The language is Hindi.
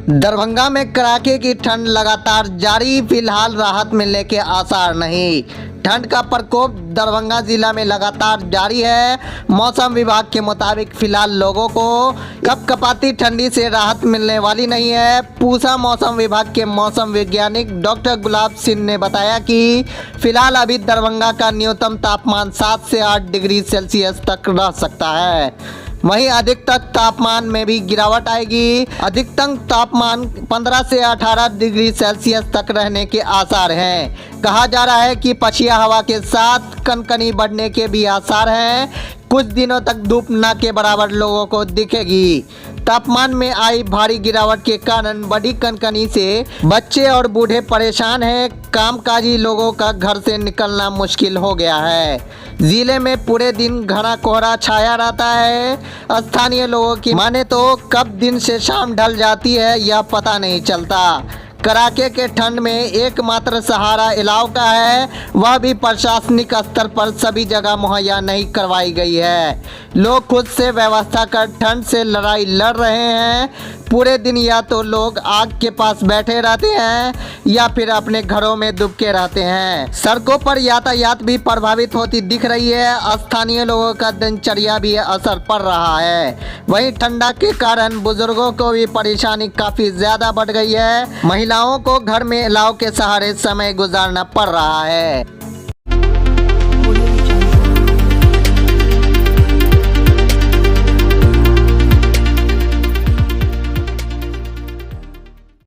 दरभंगा में कड़ाके की ठंड लगातार जारी, फिलहाल राहत मिलने के आसार नहीं। ठंड का प्रकोप दरभंगा जिला में लगातार जारी है। मौसम विभाग के मुताबिक फिलहाल लोगों को कपकपाती ठंडी से राहत मिलने वाली नहीं है। पूसा मौसम विभाग के मौसम वैज्ञानिक डॉक्टर गुलाब सिंह ने बताया कि फिलहाल अभी दरभंगा का न्यूनतम तापमान 7 से 8 डिग्री सेल्सियस तक रह सकता है। वहीं अधिकतम तापमान में भी गिरावट आएगी। अधिकतम तापमान 15 से 18 डिग्री सेल्सियस तक रहने के आसार हैं। कहा जा रहा है कि पछिया हवा के साथ कनकनी बढ़ने के भी आसार हैं। कुछ दिनों तक धूप न के बराबर लोगों को दिखेगी। तापमान में आई भारी गिरावट के कारण बड़ी कनकनी से बच्चे और बूढ़े परेशान हैं। कामकाजी लोगों का घर से निकलना मुश्किल हो गया है। जिले में पूरे दिन घना कोहरा छाया रहता है। स्थानीय लोगों की माने तो कब दिन से शाम ढल जाती है यह पता नहीं चलता। कड़ाके के ठंड में एकमात्र सहारा इलाव का है, वह भी प्रशासनिक स्तर पर सभी जगह मुहैया नहीं करवाई गई है। लोग खुद से व्यवस्था कर ठंड से लड़ाई लड़ रहे हैं। पूरे दिन या तो लोग आग के पास बैठे रहते हैं या फिर अपने घरों में दुबके रहते हैं। सड़कों पर यातायात भी प्रभावित होती दिख रही है। स्थानीय लोगों का दिनचर्या भी असर पड़ रहा है। वहीं ठंडा के कारण बुजुर्गों को भी परेशानी काफी ज्यादा बढ़ गई है। महिलाओं को घर में अलाव के सहारे समय गुजारना पड़ रहा है।